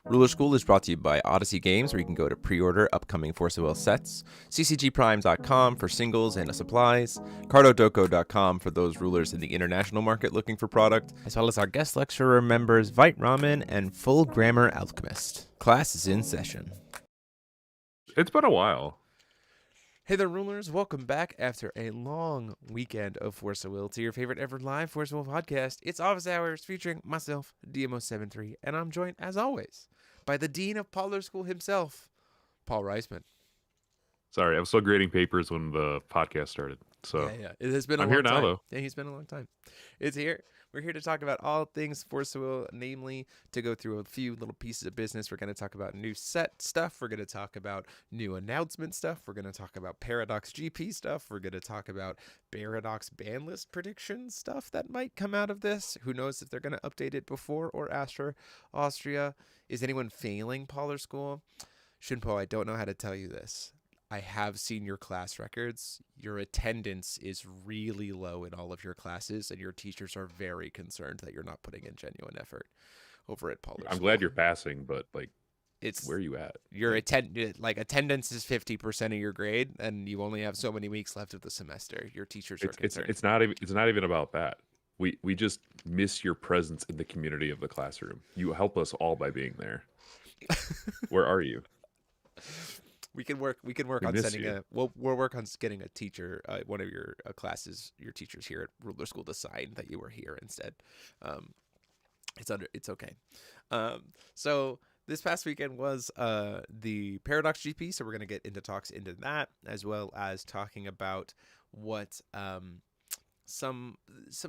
Ruler School is brought to you by Odyssey Games, where you can go to pre-order upcoming Force of Will sets, ccgprime.com for singles and supplies, cardodoco.com for those rulers in the international market looking for product, as well as our guest lecturer members Vite Ramen and Full Grammar Alchemist. Class is in session. It's been a while. Hey there, rulers. Welcome back after a long weekend of Force of Will to your favorite ever live Force of Will podcast. It's Office Hours featuring myself, DMO73, and I'm joined, as always, by the Dean of Pollard School himself, Paul Reisman. Sorry, I was still grading papers when the podcast started. So Yeah. It has been a I'm long here now, time. though. Yeah, he's been a long time. It's here. We're here to talk about all things Force of Will, namely to go through a few little pieces of business. We're going to talk about new set stuff. We're going to talk about new announcement stuff. We're going to talk about Paradox GP stuff. We're going to talk about Paradox ban list predictions stuff that might come out of this. Who knows if they're going to update it before or after Austria. Is anyone failing Pollard School? Shinpo, I don't know how to tell you this. I have seen your class records. Your attendance is really low in all of your classes, and your teachers are very concerned that you're not putting in genuine effort over at Pollard I'm School. glad you're passing, but It's where are you at? Your attendance is 50% of your grade, and you only have so many weeks left of the semester. Your teachers are concerned. It's not even about that. We just miss your presence in the community of the classroom. You help us all by being there. Where are you? We can work We on miss sending you. we'll work on getting a teacher, one of your classes, your teachers here at Ruler School to sign that you were here instead. It's okay. So this past weekend was the Paradox GP, so we're gonna get into talks into that, as well as talking about what some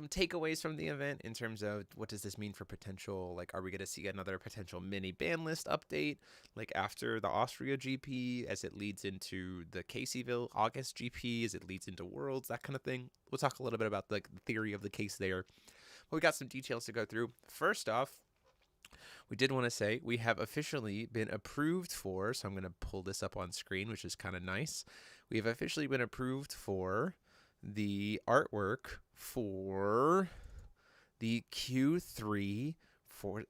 takeaways from the event in terms of what does this mean for potential, like, are we going to see another potential mini ban list update like after the Austria GP, as it leads into the Caseyville August GP, as it leads into Worlds, that kind of thing. We'll talk a little bit about like the theory of the case there, but we got some details to go through. First off, we did want to say we have officially been approved for, so I'm going to pull this up on screen, which is kind of nice. We have officially been approved for the artwork for the Q3 for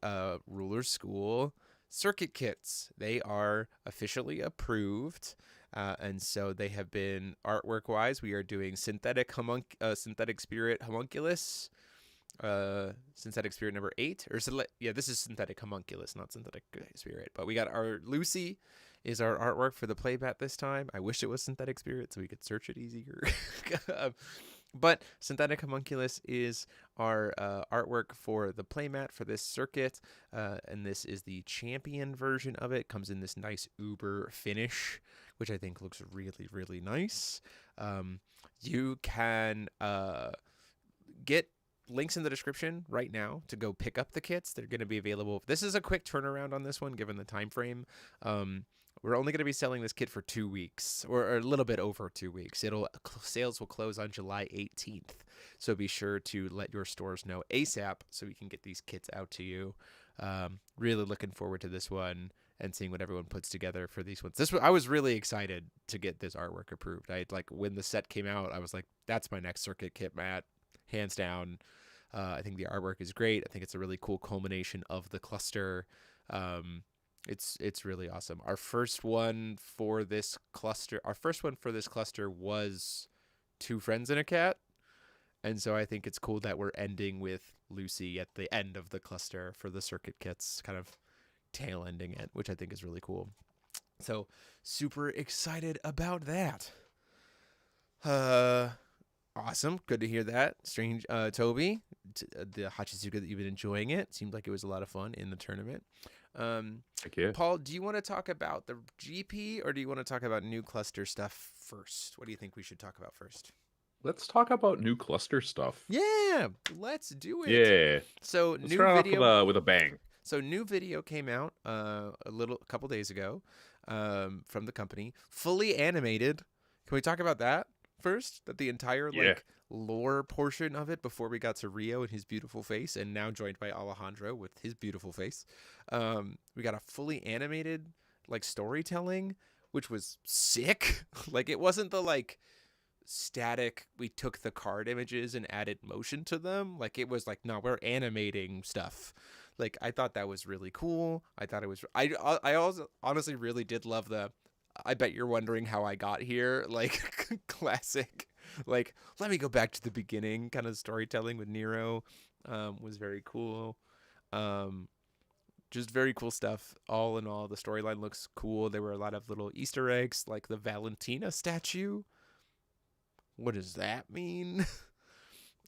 Ruler School circuit kits. They are officially approved, and so they have been artwork wise. We are doing synthetic spirit homunculus, synthetic spirit number 8, or this is synthetic homunculus, not synthetic spirit. But we got our Lucy is our artwork for the playmat this time. I wish it was synthetic spirit so we could search it easier. But synthetic homunculus is our artwork for the playmat for this circuit, and this is the champion version of it. Comes in this nice uber finish, which I think looks really, really nice. You can get links in the description right now to go pick up the kits. They're going to be available. This is a quick turnaround on this one given the time frame. We're only going to be selling this kit for 2 weeks, or a little bit over 2 weeks. Sales will close on July 18th, so be sure to let your stores know ASAP so we can get these kits out to you. Really looking forward to this one and seeing what everyone puts together for these ones. I was really excited to get this artwork approved. When the set came out, I was like, that's my next circuit kit, Matt, hands down. I think the artwork is great. I think it's a really cool culmination of the cluster. It's really awesome. Our first one for this cluster was 2 friends and a cat. And so I think it's cool that we're ending with Lucy at the end of the cluster for the circuit kits, kind of tail ending it, which I think is really cool. So super excited about that. Awesome. Good to hear that. Strange, Toby, the Hachizuka, that you've been enjoying it. Seemed like it was a lot of fun in the tournament. Paul, do you want to talk about the GP or do you want to talk about new cluster stuff first? What do you think we should talk about first? Let's talk about new cluster stuff. Yeah, let's do it. Yeah. So Let's new start video off with a bang. So new video came out a couple days ago from the company, fully animated. Can we talk about that first? That the entire lore portion of it before we got to Rio and his beautiful face, and now joined by Alejandro with his beautiful face. We got a fully animated storytelling, which was sick. It wasn't the static, we took the card images and added motion to them. It was no, we're animating stuff. Like I thought that was really cool. I thought it was I also honestly really did love the I bet you're wondering how I got here, like classic, like let me go back to the beginning kind of storytelling with Nero. Was very cool. Um, just very cool stuff. All in all, the storyline looks cool. There were a lot of little Easter eggs, like the Valentina statue. What does that mean?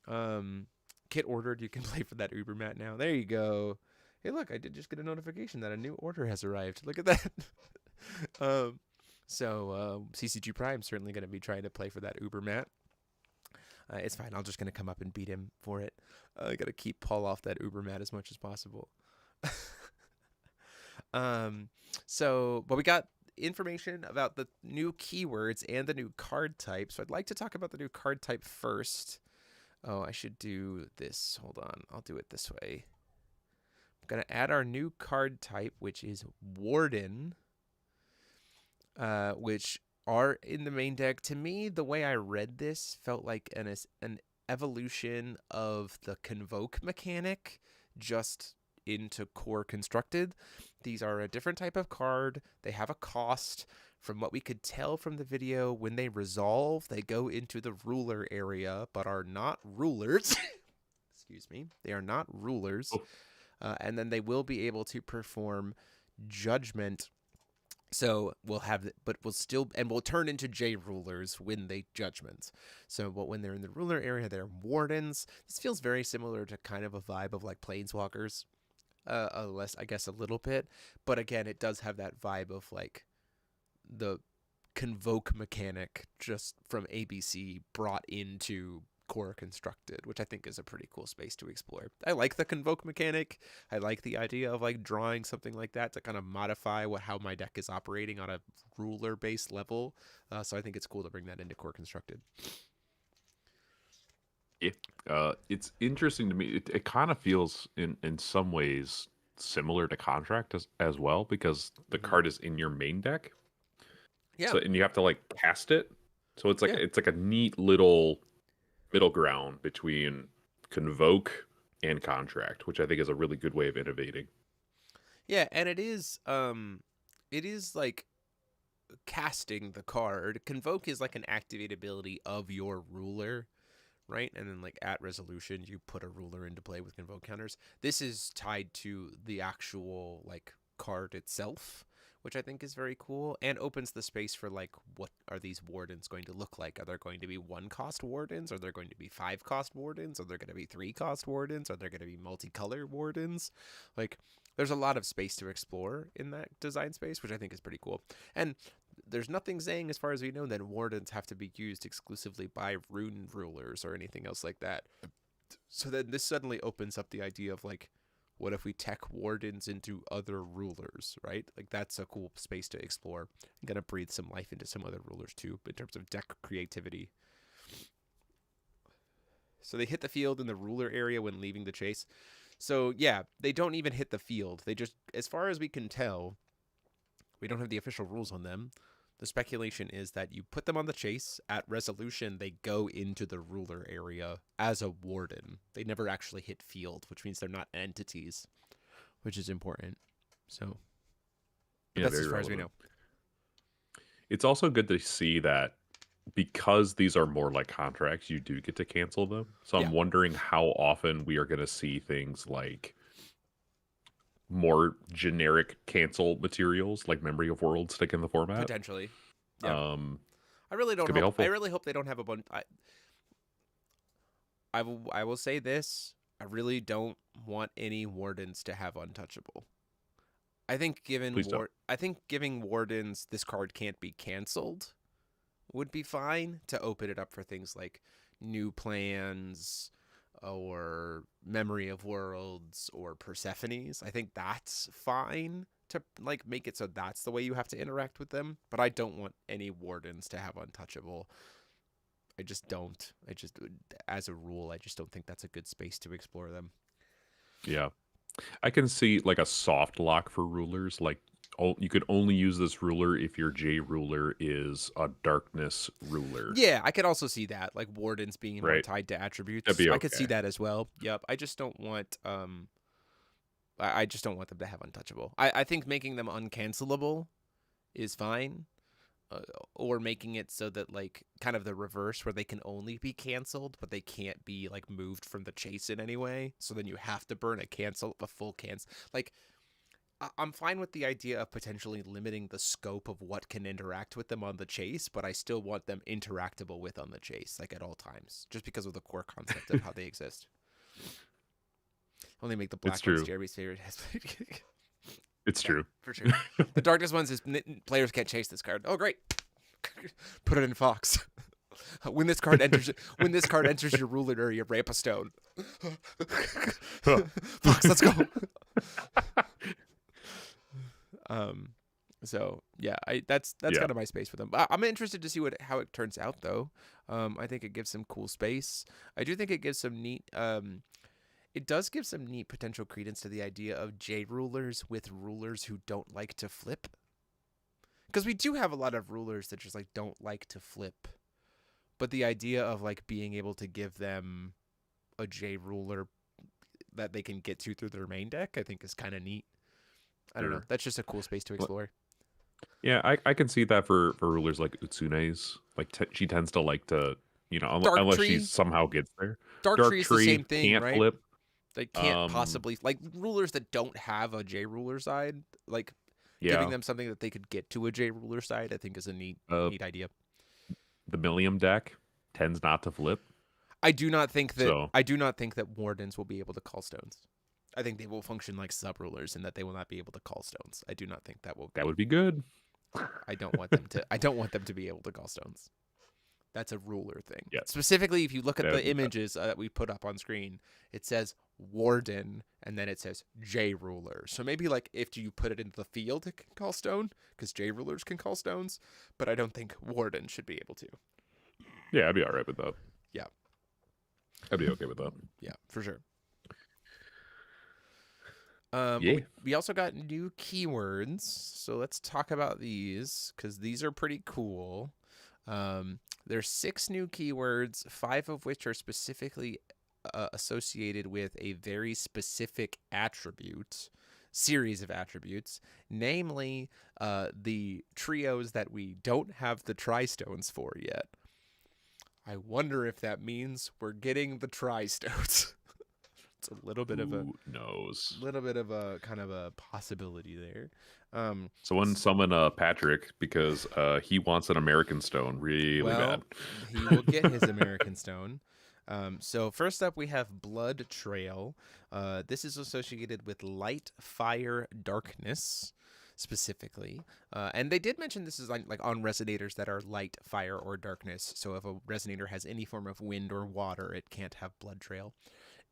um, Kit ordered. You can play for that Uber mat now. There you go. Hey, look, I did just get a notification that a new order has arrived. Look at that. um, CCG Prime certainly going to be trying to play for that Uber mat. It's fine. I'm just going to come up and beat him for it. I got to keep Paul off that Uber mat as much as possible. But we got information about the new keywords and the new card type. So I'd like to talk about the new card type first. Oh, I should do this. Hold on. I'll do it this way. I'm going to add our new card type, which is Warden, which are in the main deck. To me, the way I read this felt like an evolution of the Convoke mechanic, just into core constructed. These are a different type of card. They have a cost. From what we could tell from the video, when they resolve, they go into the ruler area, but are not rulers. Excuse me. They are not rulers. And then they will be able to perform judgment. So we'll have, but we'll still, and we'll turn into J rulers when they judgment. So, but when they're in the ruler area, they're wardens. This feels very similar to kind of a vibe of like planeswalkers. Less, I guess, a little bit, but again, it does have that vibe of like the Convoke mechanic just from ABC brought into core constructed, which I think is a pretty cool space to explore. I like the Convoke mechanic. I like the idea of like drawing something like that to kind of modify how my deck is operating on a ruler based level. So I think it's cool to bring that into core constructed. Yeah, it's interesting to me. It kind of feels in some ways similar to Contract as well, because the card is in your main deck. Yeah. So, and you have to like cast it. So it's like Yeah. it's like a neat little middle ground between Convoke and Contract, which I think is a really good way of innovating. Yeah, and it is like casting the card. Convoke is like an activate ability of your ruler, right? And then like at resolution, you put a ruler into play with Convoke counters. This is tied to the actual like card itself, which I think is very cool and opens the space for like, what are these wardens going to look like? Are there going to be 1-cost wardens? Are there going to be 5-cost wardens? Are there going to be 3-cost wardens? Are there going to be multicolor wardens? Like, there's a lot of space to explore in that design space, which I think is pretty cool. And there's nothing saying, as far as we know, that wardens have to be used exclusively by rune rulers or anything else like that. So then this suddenly opens up the idea of like, what if we tech wardens into other rulers, right? Like that's a cool space to explore. I'm gonna breathe some life into some other rulers too, in terms of deck creativity. So they hit the field in the ruler area when leaving the chase. So yeah, they don't even hit the field. They just, as far as we can tell, we don't have the official rules on them. The speculation is that you put them on the chase. At resolution, they go into the ruler area as a warden. They never actually hit field, which means they're not entities, which is important. So Yeah, that's as far as we know. It's also good to see that because these are more like contracts, you do get to cancel them. So I'm wondering how often we are going to see things like more generic cancel materials like Memory of Worlds stick in the format. Potentially. Yeah. I really don't hope. I really hope they don't have a bunch. I will say this. I really don't want any wardens to have untouchable. I think giving wardens this card can't be canceled would be fine to open it up for things like new plans or Memory of Worlds or Persephone's. I think that's fine to like make it so that's the way you have to interact with them, but I don't want any wardens to have untouchable. I just don't. As a rule, I just don't think that's a good space to explore them. Yeah. I can see like a soft lock for rulers, like you could only use this ruler if your J ruler is a darkness ruler. Yeah, I could also see that, like wardens being more tied to attributes. I could see that as well. Yep. I just don't want I just don't want them to have untouchable. I think making them uncancelable is fine. Or making it so that like kind of the reverse where they can only be canceled but they can't be like moved from the chase in any way, so then you have to burn a full cancel. Like I'm fine with the idea of potentially limiting the scope of what can interact with them on the chase, but I still want them interactable with on the chase, like at all times, just because of the core concept of how they exist. Only make the It's black ones true. Jeremy's favorite. It's Yeah, true. for sure. The darkness ones is players can't chase this card. Oh, great. Put it in Fox. When this card enters your ruler area, ramp a stone. Fox, let's go. So yeah, that's Yeah. kind of my space for them. I'm interested to see how it turns out though. I think it gives some cool space. I do think it gives some neat it does give some neat potential credence to the idea of J rulers with rulers who don't like to flip. Because we do have a lot of rulers that just like don't like to flip. But the idea of like being able to give them a J ruler that they can get to through their main deck, I think is kind of neat. I don't know. That's just a cool space to explore. Yeah, I can see that for rulers like Utsune's. Like she tends to like to, Dark unless she Tree. somehow gets there. Dark Dark Tree is the Tree same thing, can't right? flip. They can't possibly like rulers that don't have a J ruler side. Like giving Yeah. them something that they could get to a J ruler side, I think is a neat idea. The Millium deck tends not to flip. I do not think that So wardens will be able to call stones. I think they will function like sub rulers in that they will not be able to call stones. I do not think that will. that would be good. I don't want them to. I don't want them to be able to call stones. That's a ruler thing. Yeah. Specifically, if you look at That would the be bad. images that we put up on screen, it says warden and then it says J ruler. So maybe like if you put it into the field, it can call stone because J rulers can call stones. But I don't think warden should be able to. Yeah, I'd be all right with that. Yeah. I'd be okay with that. Yeah, for sure. Yeah. We also got new keywords, so let's talk about these because these are pretty cool. There's 6 new keywords, 5 of which are specifically associated with a very specific series of attributes, namely the trios that we don't have the tri-stones for yet. I wonder if that means we're getting the tri-stones. It's a little bit of a kind of a possibility there. Someone summon Patrick because he wants an American Stone really bad. He will get his American Stone. So first up, we have Blood Trail. This is associated with light, fire, darkness, specifically. And they did mention this is like on resonators that are light, fire, or darkness. So if a resonator has any form of wind or water, it can't have Blood Trail.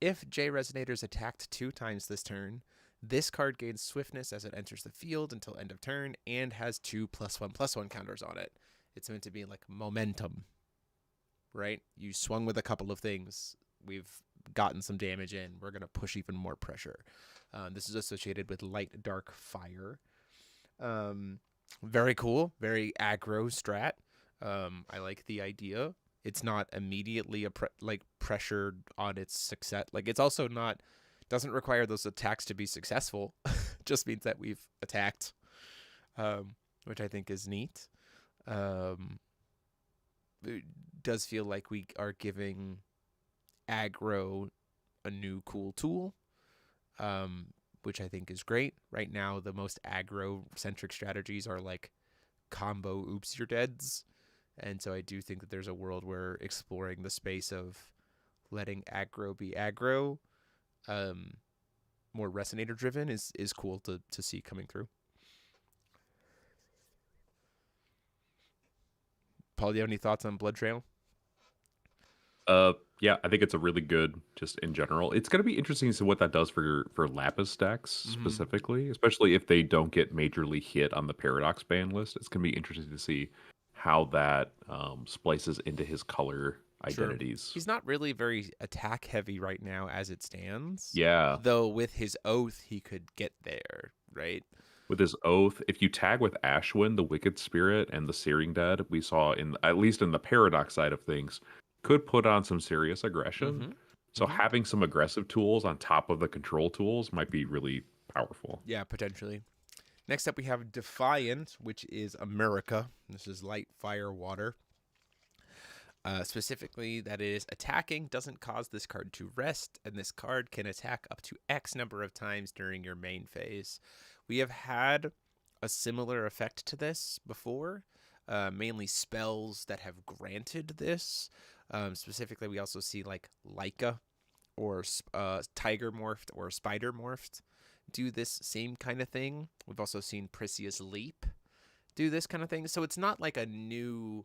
If J resonators attacked 2 times this turn, this card gains swiftness as it enters the field until end of turn and has 2 +1/+1 counters on it. It's meant to be like momentum, right? You swung with a couple of things. We've gotten some damage in. We're going to push even more pressure. This is associated with light, dark, fire. Very cool. Very aggro strat. I like the idea. It's not immediately pressured on its success. Like it's also doesn't require those attacks to be successful. Just means that we've attacked, which I think is neat. It does feel like we are giving aggro a new cool tool, which I think is great. Right now, the most aggro-centric strategies are like combo oops, you're deads. And so I do think that there's a world where exploring the space of letting aggro be aggro, more resonator driven is cool to see coming through. Paul, do you have any thoughts on Blood Trail? Yeah, I think it's a really good, just in general. It's going to be interesting to see what that does for Lapis decks specifically, especially if they don't get majorly hit on the Paradox ban list. It's going to be interesting to see how that splices into his color identities. Sure. He's not really very attack heavy right now as it stands. Yeah. Though with his oath, he could get there, right? With his oath, if you tag with Ashwin, the Wicked Spirit, and the Searing Dead, we saw at least in the Paradox side of things, could put on some serious aggression. So having some aggressive tools on top of the control tools might be really powerful. Yeah, potentially. Next up, we have Defiant, which is America. This is light, fire, water. Specifically, that is attacking doesn't cause this card to rest, and this card can attack up to X number of times during your main phase. We have had a similar effect to this before, mainly spells that have granted this. Specifically, we also see like Leica or Tiger Morphed or Spider Morphed do this same kind of thing. We've also seen Pricious Leap do this kind of thing. So it's not like a new,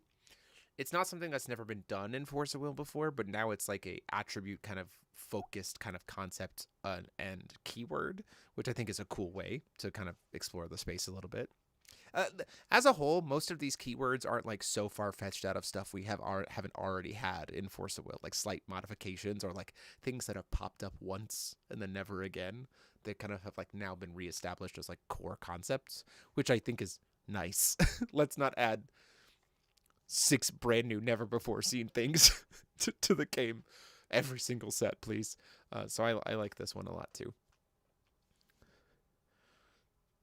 it's not something that's never been done in Force of Will before, but now it's like a attribute kind of focused kind of concept and keyword, which I think is a cool way to kind of explore the space a little bit. As a whole, most of these keywords aren't like so far fetched out of stuff we haven't already had in Force of Will, like slight modifications or like things that have popped up once and then never again. They kind of have like now been reestablished as like core concepts, which I think is nice. Let's not add 6 brand new, never before seen things to the game every single set, please. So I like this one a lot too.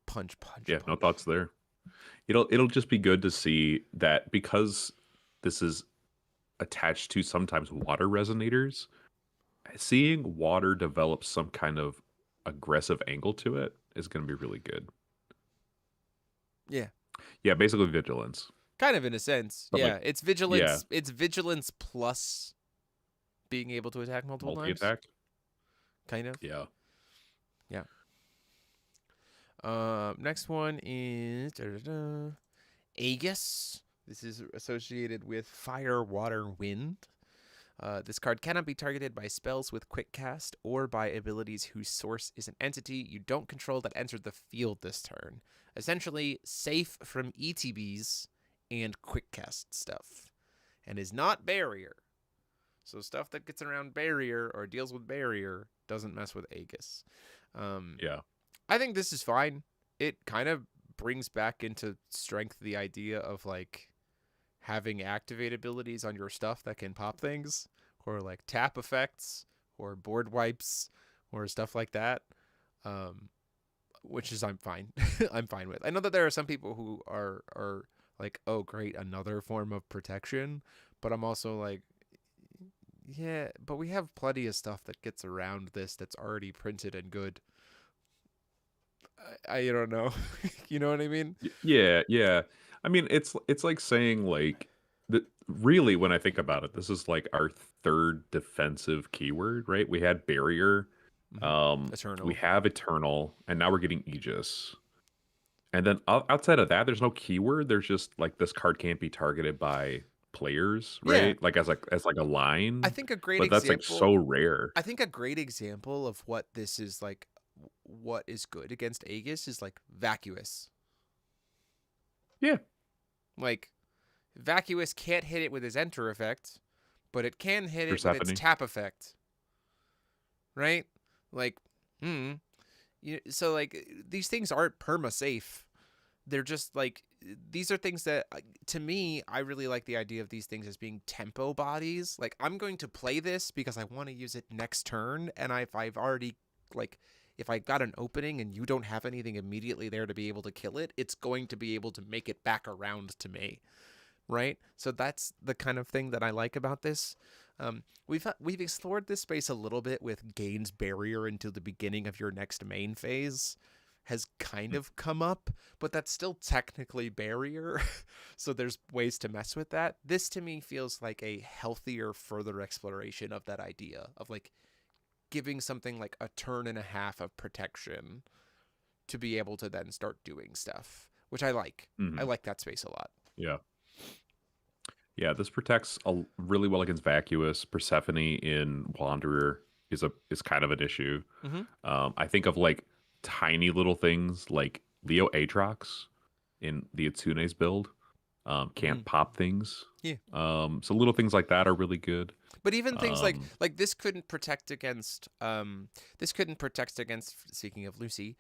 Punch. Yeah, no thoughts there. It'll just be good to see that because this is attached to sometimes water resonators, seeing water develop some kind of aggressive angle to it is going to be really good. Yeah. Yeah, basically vigilance. Kind of in a sense. But yeah, like, it's vigilance. yeah. It's vigilance plus being able to attack multiple times. Multi-attack? Kind of. Yeah. Yeah. Next one is Aegis. This is associated with fire, water, wind. This card cannot be targeted by spells with quick cast or by abilities whose source is an entity you don't control that entered the field this turn. Essentially, safe from ETBs and quick cast stuff, and is not barrier. So stuff that gets around barrier or deals with barrier doesn't mess with Aegis. Yeah. I think this is fine. It kind of brings back into strength the idea of like having activate abilities on your stuff that can pop things, or like tap effects or board wipes or stuff like that. Which is I'm fine. I'm fine with. I know that there are some people who are like, oh great, another form of protection, but I'm also like, yeah, but we have plenty of stuff that gets around this that's already printed and good. I don't know. You know what I mean? Yeah. I mean, it's like saying like that. Really, when I think about it, this is like our third defensive keyword, right? We had barrier, Eternal. we have eternal, and now we're getting Aegis. And then outside of that, there's no keyword. There's just like this card can't be targeted by players, Yeah. right? Like as like a line. I think a great but that's example. like so rare. I think a great example of what this is like, what is good against Aegis is like Vacuous. Yeah. Like Vacuous can't hit it with his enter effect, but it can hit it with Persephone. its tap effect. Right? Like, so like these things aren't perma safe. They're just like, these are things that to me, I really like the idea of these things as being tempo bodies. Like I'm going to play this because I want to use it next turn, and if I've already like, if I got an opening and you don't have anything immediately there to be able to kill it, it's going to be able to make it back around to me, right? So that's the kind of thing that I like about this. We've explored this space a little bit with Gain's Barrier until the beginning of your next main phase has kind of come up, but that's still technically barrier. So there's ways to mess with that. This to me feels like a healthier further exploration of that idea of like giving something like a turn and a half of protection to be able to then start doing stuff, which I like. I like that space a lot. Yeah. Yeah, this protects really well against Vacuous. Persephone in Wanderer is kind of an issue. I think of like tiny little things like Leo Aatrox in the Atsune's build can't pop things. Yeah. So little things like that are really good. But even things like this couldn't protect against speaking of Lucy,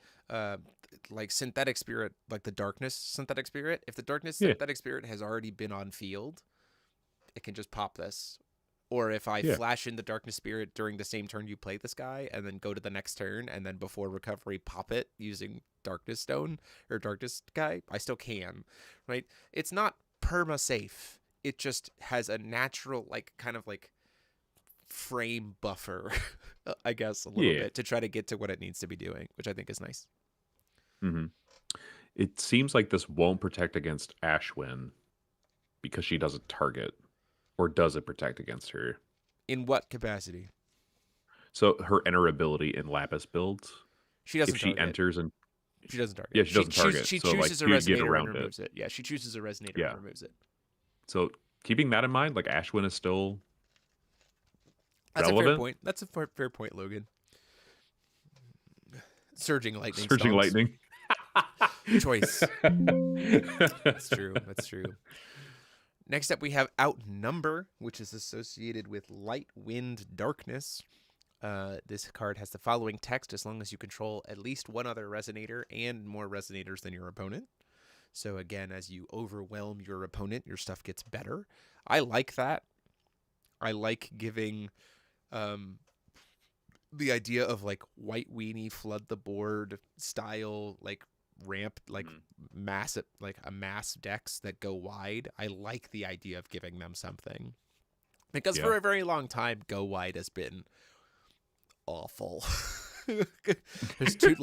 like Synthetic Spirit, like the Darkness Synthetic Spirit. If the Darkness Synthetic Spirit has already been on field, it can just pop this Or if I Yeah. flash in the Darkness Spirit during the same turn you play this guy, and then go to the next turn, and then before recovery pop it using Darkness Stone or Darkness guy, I still can, right? It's not perma safe. It just has a natural, like, kind of like frame buffer, I guess, a little Yeah. bit to try to get to what it needs to be doing, which I think is nice. Hmm. It seems like this won't protect against Ashwin because she doesn't target, or does it protect against her? In what capacity? So her enter ability in Lapis builds, She if doesn't she target. enters and She doesn't target. yeah, she doesn't target. She So like chooses a you get resonator and around it. removes it. Yeah, she chooses a resonator and Yeah. removes it. So keeping that in mind, like Ashwin is still That's a fair relevant. point. That's a fair point, Logan. Surging lightning Surging stomps. lightning. Choice. That's true. That's true. Next up, we have Outnumber, which is associated with Light, Wind, Darkness. This card has the following text: as long as you control at least one other resonator and more resonators than your opponent. So again, as you overwhelm your opponent, your stuff gets better. I like that. I like giving the idea of like white weenie flood the board style, like ramp, like mass, like a mass decks that go wide. I like the idea of giving them something, because Yeah. for a very long time, go wide has been awful. There's too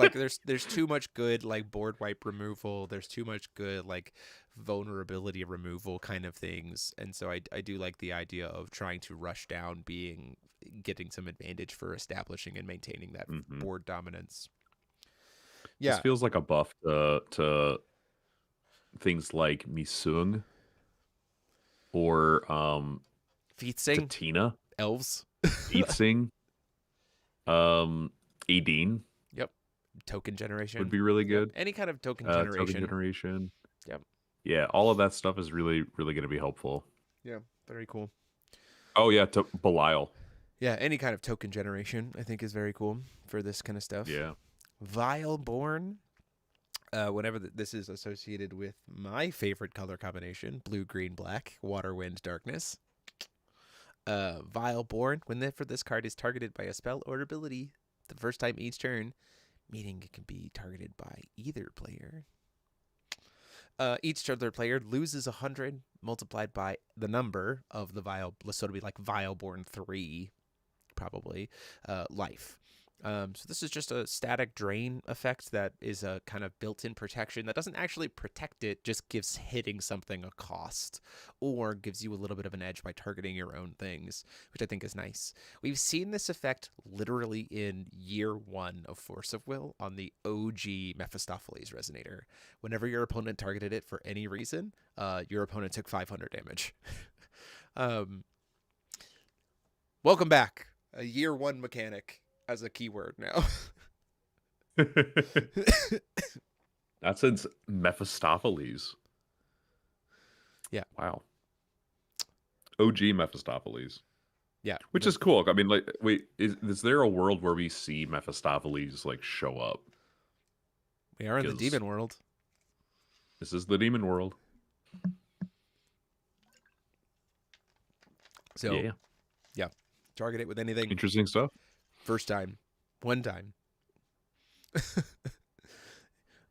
much good like board wipe removal. There's too much good like vulnerability removal kind of things, and so I do like the idea of trying to rush down, getting some advantage for establishing and maintaining that board dominance. This Yeah, feels like a buff to things like Misung or Feetsing, Tatina, elves. Eatsing, Adine Yep. Token would generation. be really Yep. good. Any kind of token Token generation. generation. Yep. Yeah, all of that stuff is really, really going to be helpful. Yeah. Very cool. Oh yeah, to Belial. Yeah, any kind of token generation I think is very cool for this kind of stuff. Yeah. Vileborn. Whenever this is associated with my favorite color combination, blue, green, black, water, wind, darkness. Vileborn, whenever this card is targeted by a spell or ability the first time each turn, meaning it can be targeted by either player. Each other player loses 100 multiplied by the number of the Vile, so it'll be like Vileborn 3, probably, life. So this is just a static drain effect that is a kind of built-in protection that doesn't actually protect it, just gives hitting something a cost, or gives you a little bit of an edge by targeting your own things, which I think is nice. We've seen this effect literally in year 1 of Force of Will on the OG Mephistopheles Resonator. Whenever your opponent targeted it for any reason, your opponent took 500 damage. Welcome back. A year 1 mechanic as a keyword now. That says Mephistopheles. Yeah. Wow. OG Mephistopheles. Yeah. Which is cool. I mean, like, wait, is there a world where we see Mephistopheles like show up? We are in the demon world. This is the demon world. So yeah. Target it with anything. Interesting stuff. First time. One time.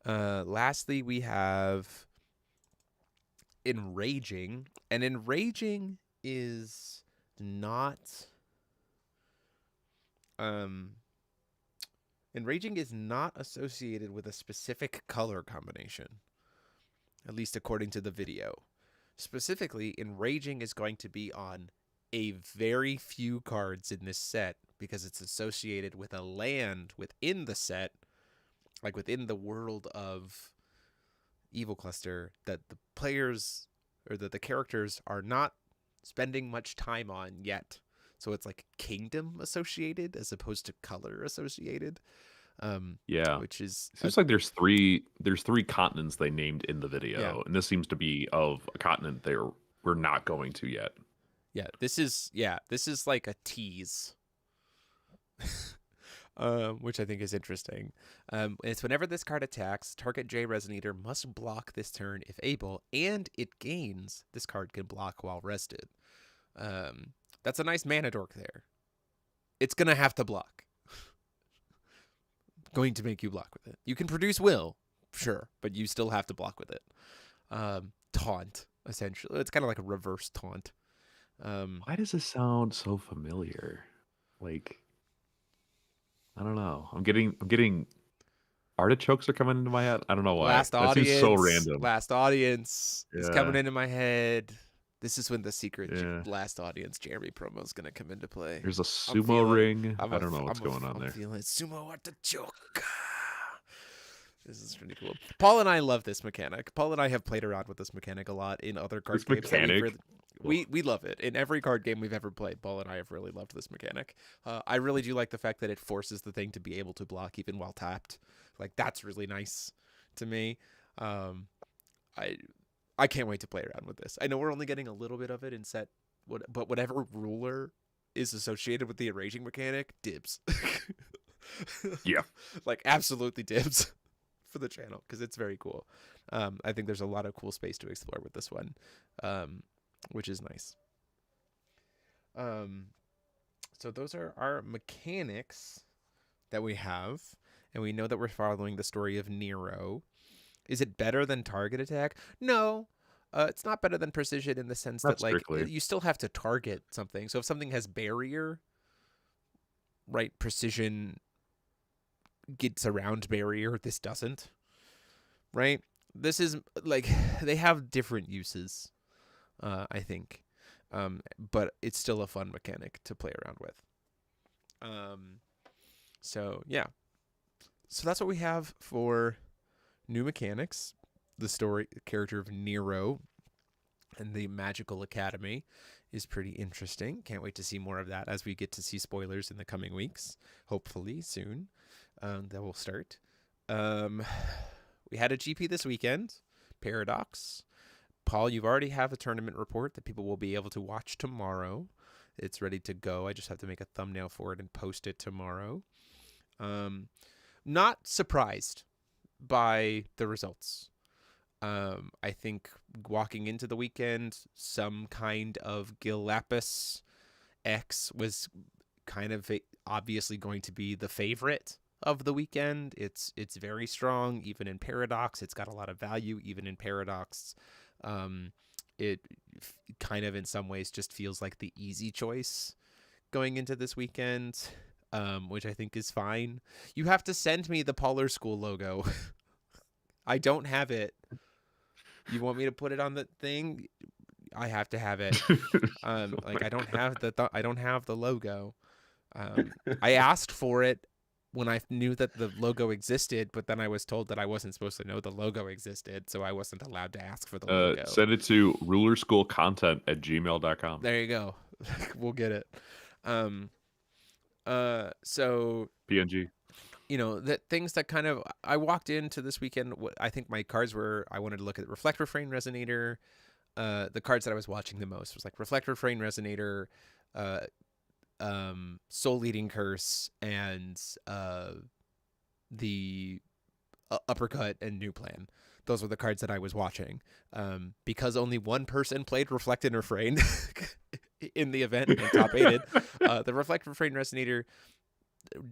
Lastly, we have Enraging. And Enraging is not Enraging is not associated with a specific color combination, at least according to the video. Specifically, Enraging is going to be on a very few cards in this set because it's associated with a land within the set, like within the world of Evil Cluster, that the players or that the characters are not spending much time on yet. So it's like kingdom associated as opposed to color associated. Yeah, which is it seems like there's three continents they named in the video, Yeah. and this seems to be of a continent we're not going to yet. This is like a tease. Which I think is interesting. It's whenever this card attacks, target J Resonator must block this turn if able, and it gains. This card can block while rested. That's a nice mana dork there. It's going to have to block. Going to make you block with it. You can produce will, sure, but you still have to block with it. Taunt, essentially. It's kind of like a reverse taunt. Why does this sound so familiar? Like, I don't know. I'm getting artichokes are coming into my head. I don't know why. Last That seems so audience. random. Last audience is coming Yeah. into my head. This is when the secret Yeah. last audience Jeremy promo is going to come into play. There's a sumo ring. I don't know what's going on I'm there. feeling sumo artichoke. This is pretty cool. Paul and I love this mechanic. Paul and I have played around with this mechanic a lot in other card This games. mechanic? We love it. In every card game we've ever played, Paul and I have really loved this mechanic. I really do like the fact that it forces the thing to be able to block even while tapped. Like, that's really nice to me. I can't wait to play around with this. I know we're only getting a little bit of it in set, but whatever ruler is associated with the enraging mechanic, dibs. Yeah. Like, absolutely dibs for the channel, because it's very cool. I think there's a lot of cool space to explore with this one, which is nice. So those are our mechanics that we have, and we know that we're following the story of Nero. Is it better than target attack? No. It's not better than precision in the sense Not that, like, strictly. you still have to target something. So if something has barrier, right, precision gets around barrier. This doesn't, right? This is, like, they have different uses, I think. But it's still a fun mechanic to play around with. So, yeah. So that's what we have for new mechanics. The story, character of Nero and the Magical Academy is pretty interesting. Can't wait to see more of that as we get to see spoilers in the coming weeks. Hopefully soon. That will start. We had a GP this weekend. Paradox. Paul, you already have a tournament report that people will be able to watch tomorrow. It's ready to go. I just have to make a thumbnail for it and post it tomorrow. Not surprised by the results. I think walking into the weekend, some kind of Gil Lapis X was kind of obviously going to be the favorite of the weekend. It's very strong, even in Paradox. It's got a lot of value, even in Paradox. It kind of in some ways just feels like the easy choice going into this weekend, which I think is fine. You have to send me the Polar School logo. I don't have it. You want me to put it on the thing? I have to have it. Like, I don't have the logo. I asked for it when I knew that the logo existed, but then I was told that I wasn't supposed to know the logo existed, so I wasn't allowed to ask for the logo. Send it to rulerschoolcontent@gmail.com. There you go. We'll get it. So PNG. you know, that things that kind of, I walked into this weekend, I think my cards were, I wanted to look at Reflect Refrain Resonator. The cards that I was watching the most was like Reflect Refrain Resonator, Soul Leading Curse, and the Uppercut and New Plan. Those were the cards that I was watching. Because only one person played Reflect and Refrain in the event and top 8'd. The Reflect Refrain Resonator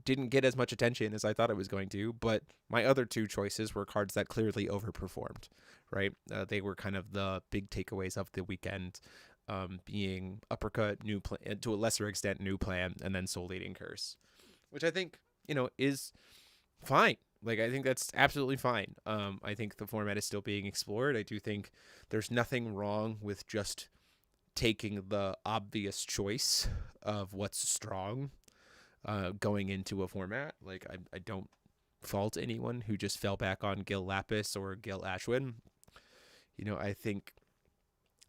didn't get as much attention as I thought it was going to, but my other two choices were cards that clearly overperformed, right? They were kind of the big takeaways of the weekend, being Uppercut, New Plan, to a lesser extent New Plan, and then Soul Leading Curse, which I think, you know, is fine. Like, I think that's absolutely fine. I think the format is still being explored. I do think there's nothing wrong with just taking the obvious choice of what's strong going into a format. Like, I don't fault anyone who just fell back on Gil Lapis or Gil Ashwin. You know, I think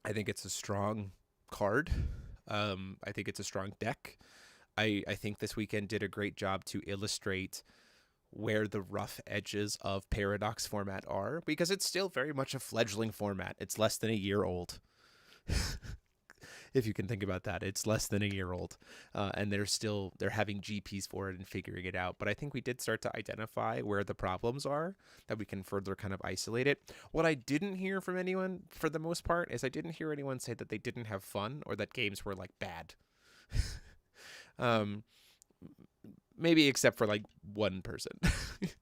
it's a strong card. I think it's a strong deck. I think this weekend did a great job to illustrate where the rough edges of Paradox format are, because it's still very much a fledgling format. It's less than a year old. If you can think about that, it's less than a year old, and they're having GPs for it and figuring it out. But I think we did start to identify where the problems are, that we can further kind of isolate it. What I didn't hear from anyone, for the most part, is I didn't hear anyone say that they didn't have fun or that games were like bad. um, maybe except for like one person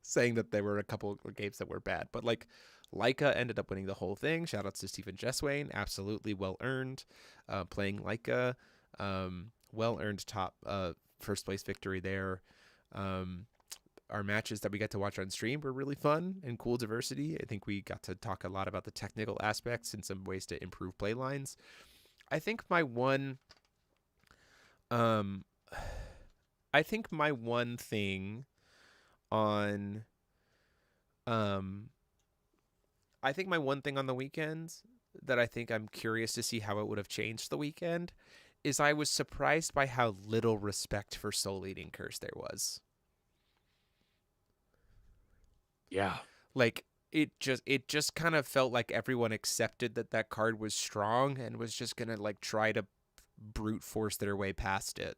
saying that there were a couple of games that were bad, but like Leica ended up winning the whole thing. Shout outs to Stephen Jesswain, absolutely well earned. Playing Leica, well earned top first place victory there. Um, our matches that we got to watch on stream were really fun and cool diversity. I think we got to talk a lot about the technical aspects and some ways to improve play lines. I think my one um I think my one thing on um I think my one thing on the weekend that I think I'm curious to see how it would have changed the weekend is I was surprised by how little respect for Soul Eating Curse there was. Yeah. Like it just kind of felt like everyone accepted that that card was strong and was just going to like try to brute force their way past it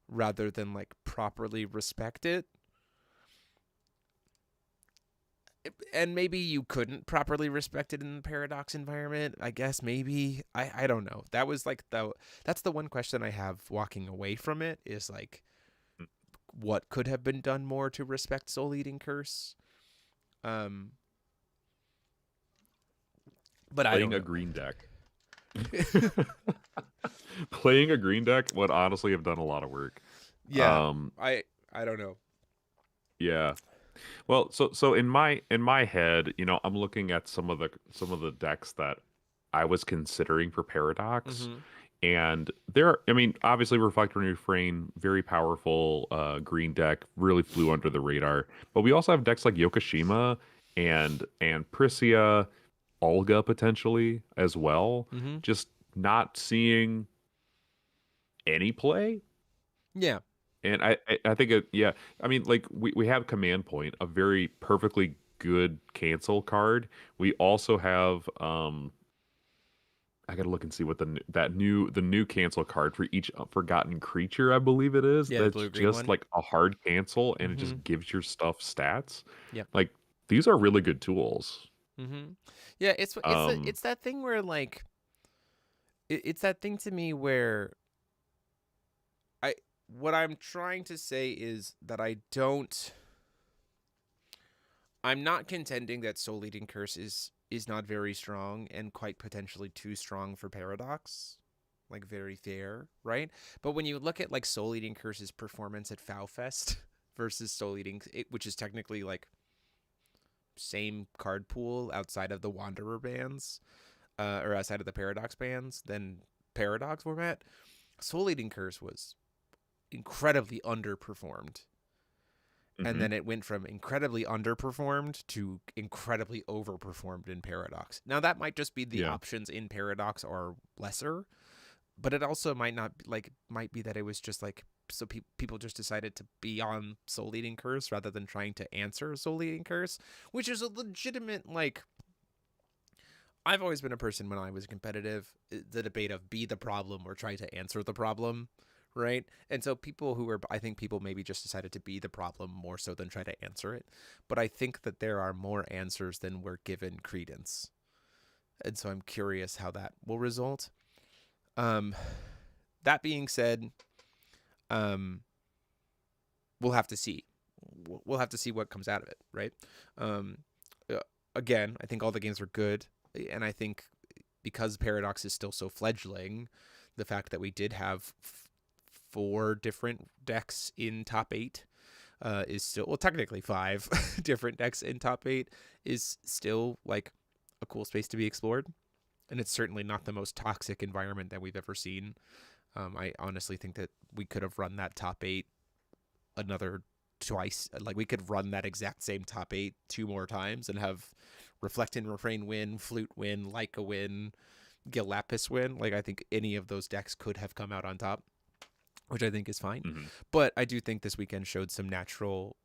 rather than like properly respect it. And maybe you couldn't properly respect it in the Paradox environment. I guess maybe I don't know. That was like that's the one question I have walking away from it is like what could have been done more to respect Soul Eating Curse. Um, but I Playing don't a know. green deck. Playing a green deck would honestly have done a lot of work. Yeah, Um, I don't know. yeah. Well, so in my head, I'm looking at some of the decks that I was considering for Paradox, Mm-hmm. and I mean, obviously Reflect and Refrain, very powerful green deck, really flew under the radar. But we also have decks like Yokoshima and Prisia, Olga potentially as well. Mm-hmm. Just not seeing any play. Yeah. And I think yeah, I mean, like we have Command Point, a very perfectly good cancel card. We also have I gotta look and see what the new cancel card for each forgotten creature, I believe it is. Yeah, the That's blue green just one. like a hard cancel, and it Mm-hmm. just gives your stuff stats. Yep. Like these are really good tools. Mm-hmm. Yeah, Um, it's that thing where like it's that thing to me where I what I'm trying to say is that I'm not contending that Soul Eating Curse is not very strong and quite potentially too strong for Paradox. Like very fair, right? But when you look at like Soul Eating Curse's performance at FowFest versus Soul Eating, which is technically like same card pool outside of the Wanderer bands, or outside of the Paradox bands, than Paradox format, Soul Eating Curse was incredibly underperformed. And mhm. then it went from incredibly underperformed to incredibly overperformed in Paradox. Now that might just be the Yeah, options in Paradox are lesser, but it also might not like might be that it was just like so people just decided to be on Soul Eating Curse rather than trying to answer Soul Eating Curse, which is a legitimate like I've always been a person when I was competitive, the debate of be the problem or try to answer the problem, right? And so people who were, I think people maybe just decided to be the problem more so than try to answer it. But I think that there are more answers than were given credence. And so I'm curious how that will result. Um, that being said, um, we'll have to see. We'll have to see what comes out of it, right? Um, uh, Again, I think all the games are good, and I think because Paradox is still so fledgling, the fact that we did have four different decks in top eight is still well technically five different decks in top eight is still like a cool space to be explored, and it's certainly not the most toxic environment that we've ever seen. I honestly think that we could have run that top eight another twice. Like we could run that exact same top eight two more times and have Reflect and Refrain win, Flute win, Leica win, Gilapis win. Like I think any of those decks could have come out on top, which I think is fine. mhm. But I do think this weekend showed some natural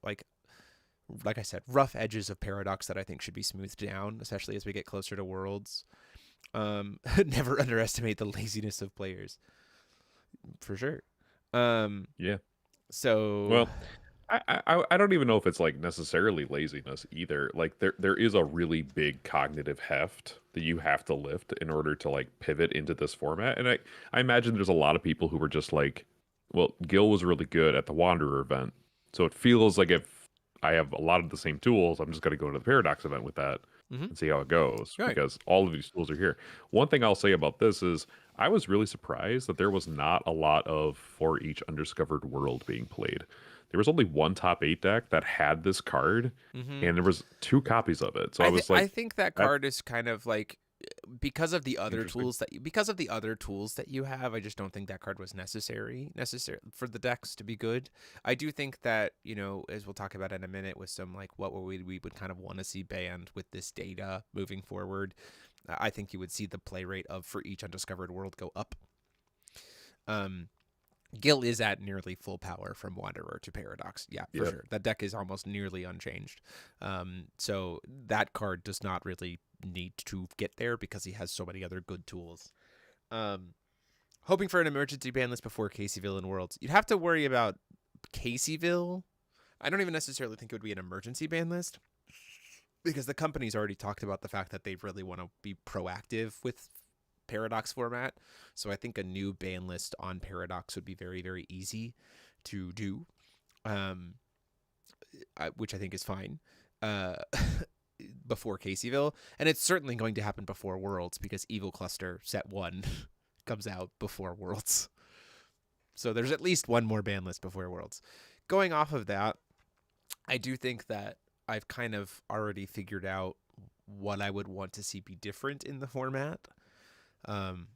like I said, rough edges of Paradox that I think should be smoothed down, especially as we get closer to Worlds. Never underestimate the laziness of players, for sure. Um, Yeah. so Well, I don't even know if it's like necessarily laziness either. Like there is a really big cognitive heft that you have to lift in order to like pivot into this format. And I imagine there's a lot of people who were just like, well, Gil was really good at the Wanderer event. So it feels like if I have a lot of the same tools, I'm just going to go to the Paradox event with that Mm-hmm. and see how it goes Right. because all of these tools are here. One thing I'll say about this is I was really surprised that there was not a lot of For Each Undiscovered World being played. There was only one top 8 deck that had this card, Mm-hmm. and there was 2 copies of it. So I was I like, think that that's card is kind of like interesting. because of the other tools that you have. I just don't think that card was necessary for the decks to be good. I do think that, as we'll talk about in a minute, with some like what we would kind of want to see banned with this data moving forward. I think you would see the play rate of For Each Undiscovered World go up. Um, Gil is at nearly full power from Wanderer to Paradox. Yeah, for Yep. sure. That deck is almost nearly unchanged. So that card does not really need to get there because he has so many other good tools. Um, Hoping for an emergency ban list before Caseyville and Worlds. You'd have to worry about Caseyville. I don't even necessarily think it would be an emergency ban list because the company's already talked about the fact that they really want to be proactive with Paradox format. So I think a new ban list on Paradox would be very, very easy to do, um, which I think is fine. Uh, Before Caseyville, and it's certainly going to happen before Worlds because Evil Cluster Set 1 comes out before Worlds. So there's at least one more ban list before Worlds. Going off of that, I do think that I've kind of already figured out what I would want to see be different in the format. Um,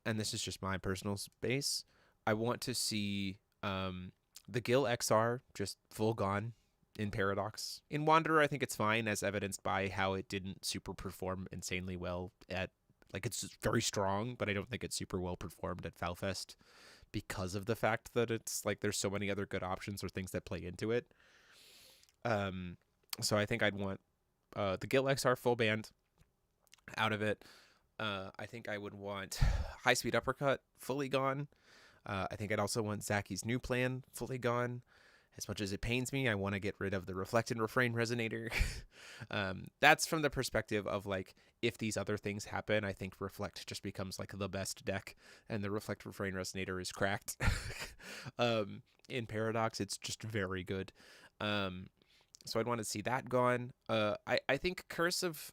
and this is just my personal space. I want to see the Gil XR just full gone in Paradox. In Wanderer, I think it's fine, as evidenced by how it didn't super perform insanely well at, like, it's very strong, but I don't think it's super well performed at Falfest because of the fact that it's like there's so many other good options or things that play into it. Um, so I think I'd want the Gil XR full band out of it. I think I would want High Speed Uppercut fully gone. I think I'd also want Zaki's new plan fully gone. As much as it pains me, I want to get rid of the Reflect and Refrain Resonator. That's from the perspective of, like, if these other things happen, I think Reflect just becomes, like, the best deck, and the Reflect Refrain Resonator is cracked. In Paradox, it's just very good. So I'd want to see that gone. I think Curse of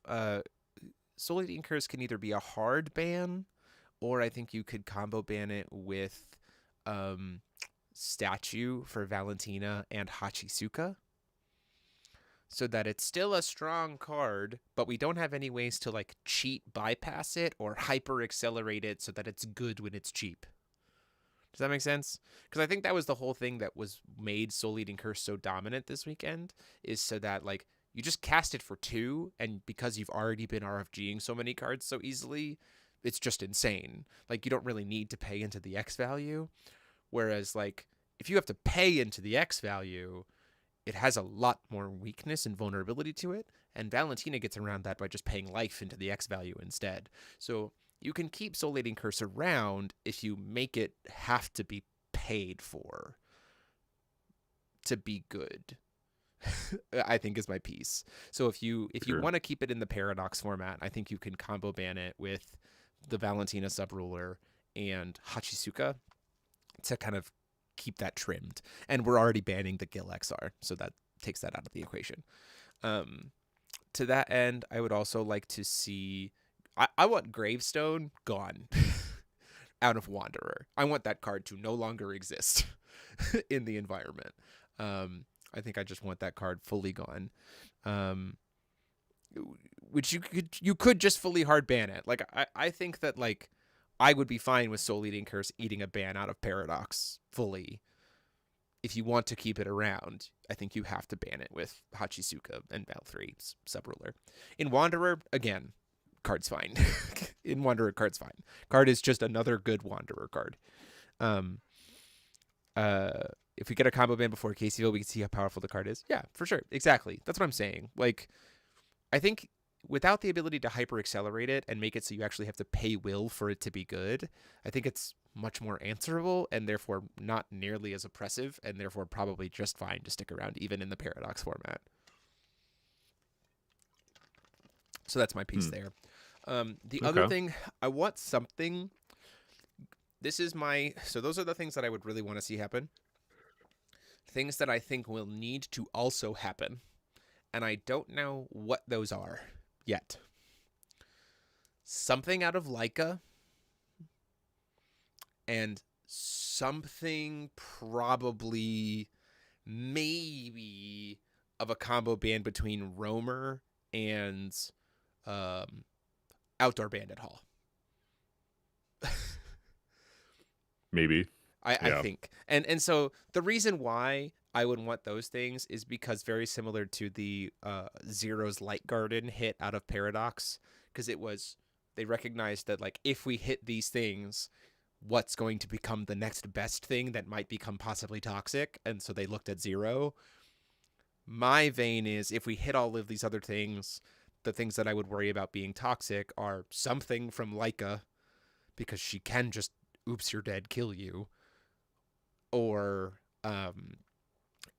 Soul Eating Curse can either be a hard ban, or I think you could combo ban it with Statue for Valentina and Hachisuka, so that it's still a strong card, but we don't have any ways to, like, cheat bypass it or hyper accelerate it so that it's good when it's cheap. Does that make sense? Because I think that was the whole thing that was made Soul Eating Curse so dominant this weekend, is so that, like, you just cast it for 2, and because you've already been RFGing so many cards so easily, it's just insane. Like, you don't really need to pay into the X value. Whereas, like, if you have to pay into the X value, it has a lot more weakness and vulnerability to it, and Valentina gets around that by just paying life into the X value instead. So you can keep Soul Eating Curse around if you make it have to be paid for to be good. I think is my piece. So if you Sure. want to keep it in the Paradox format, I think you can combo ban it with the Valentina Subruler and Hachisuka to kind of keep that trimmed. And we're already banning the Gil XR, so that takes that out of the equation. To that end, I would also like to see... I want Gravestone gone out of Wanderer. I want that card to no longer exist in the environment. I think I just want that card fully gone. Which you could just fully hard ban it. Like, I think that, like, I would be fine with Soul Eating Curse eating a ban out of Paradox fully. If you want to keep it around, I think you have to ban it with Hachisuka and Val 3's Subruler. In Wanderer, again, card's fine. In Wanderer, card's fine. Card is just another good Wanderer card. If we get a combo ban before Caseyville, we can see how powerful the card is. Yeah, for sure. Exactly. That's what I'm saying. Like, I think without the ability to hyper accelerate it and make it so you actually have to pay will for it to be good, I think it's much more answerable and therefore not nearly as oppressive, and therefore probably just fine to stick around even in the Paradox format. So that's my piece there. The other Okay. thing, I want something. So those are the things that I would really want to see happen. Things that I think will need to also happen. And I don't know what those are yet. Something out of Leica and something probably maybe of a combo band between Roamer and um, Outdoor Bandit Hall. Maybe. I Yeah. think. And so the reason why I would want those things is because very similar to the Zero's Light Garden hit out of Paradox, because they recognized that like if we hit these things, what's going to become the next best thing that might become possibly toxic, and so they looked at Zero. My vein is if we hit all of these other things, the things that I would worry about being toxic are something from Leica, because she can just oops you're dead kill you, or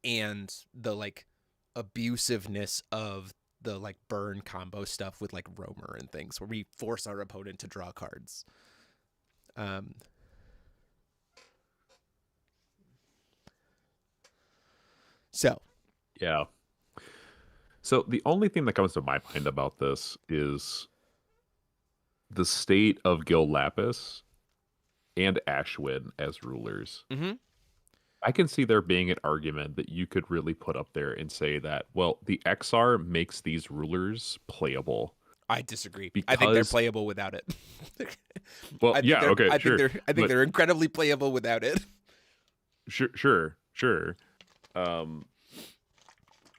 and the like abusiveness of the like burn combo stuff with like Roamer and things where we force our opponent to draw cards. Um, so Yeah. So the only thing that comes to my mind about this is the state of Gil Lapis and Ashwin as rulers. mm-hmm. I can see there being an argument that you could really put up there and say that, well, the XR makes these rulers playable I disagree. I think they're because, playable without it. well, yeah, okay, sure, I think but they're incredibly playable without it. sure. Um,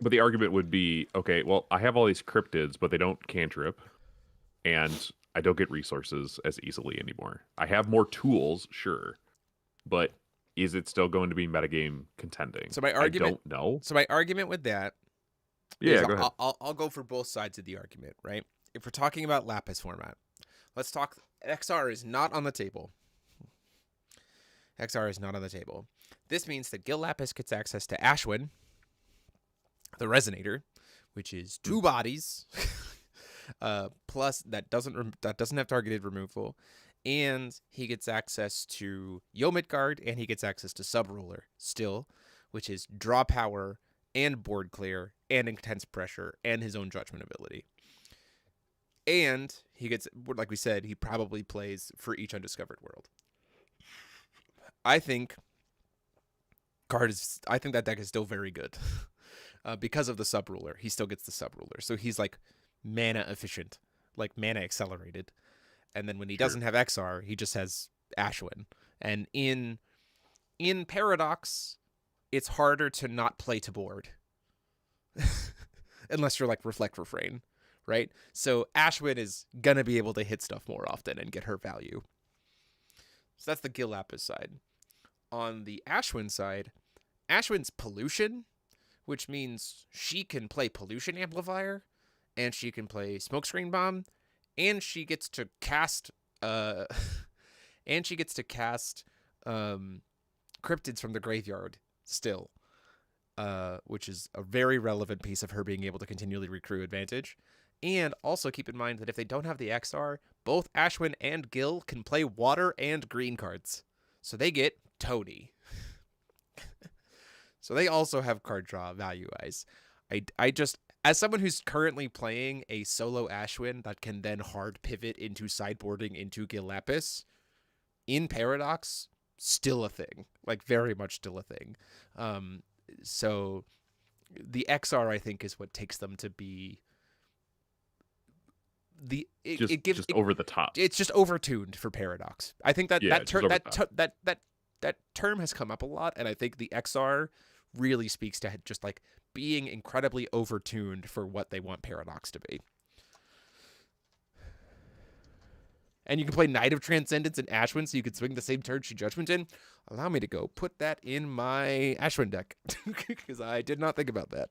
but the argument would be, okay, well, I have all these cryptids, but they don't cantrip, and I don't get resources as easily anymore. I have more tools, sure, but is it still going to be metagame contending? So my I argument don't know. so my argument with that is Yeah, go ahead. I'll go for both sides of the argument, right? If we're talking about Lapis format, let's talk. XR is not on the table. XR is not on the table. This means that Gil Lapis gets access to Ashwin, the Resonator, which is 2 bodies, plus that doesn't have targeted removal, and he gets access to Yo Midgard, and he gets access to Subruler still, which is draw power and board clear and intense pressure and his own judgment ability. And he gets, like we said, he probably plays for each undiscovered world. I think that deck is still very good. Because of the Subruler. He still gets the Subruler. So he's like mana efficient, like mana accelerated. And then when he doesn't have XR, he just has Ashwin. And in Paradox, it's harder to not play to board. Unless you're like Reflect Refrain, right? So Ashwin is gonna be able to hit stuff more often and get her value. So that's the Gil Lapis side. On the Ashwin side, Ashwin's pollution, which means she can play Pollution Amplifier, and she can play Smokescreen Bomb, and she gets to cast cryptids from the graveyard still, which is a very relevant piece of her being able to continually recruit advantage. And also keep in mind that if they don't have the XR, both Ashwin and Gil can play water and green cards. So they get Tony. So they also have card draw value-wise. I just, as someone who's currently playing a solo Ashwin that can then hard pivot into sideboarding into Gil Lapis, in Paradox, still a thing. Like, very much still a thing. So the XR, I think, is what takes them to be it gives just over the top. It's just overtuned for Paradox. I think that that term has come up a lot, and I think the XR really speaks to just like being incredibly overtuned for what they want Paradox to be. And you can play Knight of Transcendence and Ashwin, so you can swing the same turn she Judgment in. Allow me to go put that in my Ashwin deck, because I did not think about that.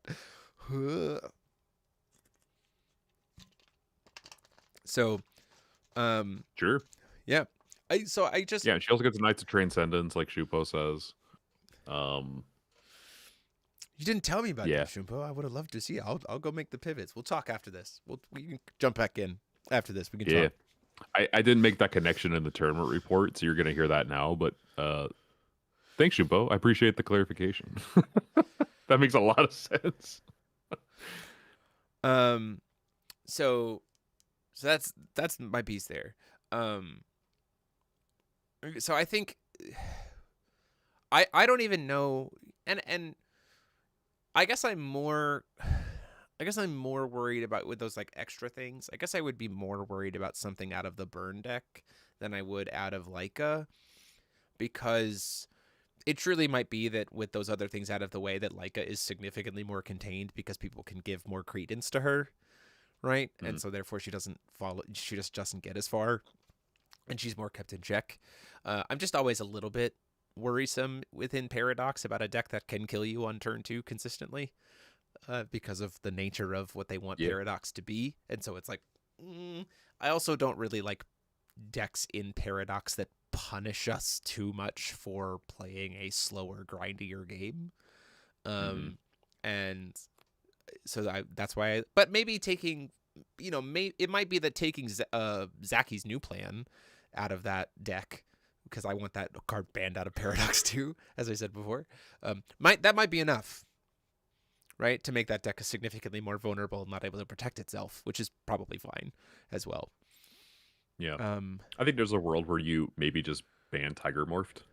So, Sure. yeah. I just Yeah, she also gets Knights of Transcendence, like Shupo says. You didn't tell me about Yeah. that, Shumpo. I would have loved to see it. I'll go make the pivots. We'll talk after this. We can jump back in. After this, we can Yeah. talk. I didn't make that connection in the tournament report, so you're gonna hear that now. But thanks, Jumbo. I appreciate the clarification. That makes a lot of sense. Um, so that's my piece there. Um, so I think I don't even know, and I guess I'm more. I guess I'm more worried about with those like extra things. I guess I would be more worried about something out of the burn deck than I would out of Leica, because it truly might be that with those other things out of the way, that Leica is significantly more contained because people can give more credence to her, right? And Mhm. so therefore she doesn't follow. She just doesn't get as far, and she's more kept in check. I'm just always a little bit worrisome within Paradox about a deck that can kill you on turn 2 consistently, because of the nature of what they want Yeah. Paradox to be. And so it's like, I also don't really like decks in Paradox that punish us too much for playing a slower, grindier game. Hmm. And so that's why. But maybe taking, it might be that taking Zaki's new plan out of that deck, because I want that card banned out of Paradox too, as I said before. Might be enough, right, to make that deck significantly more vulnerable and not able to protect itself, which is probably fine as well. Yeah. Um, I think there's a world where you maybe just ban Tiger Morphed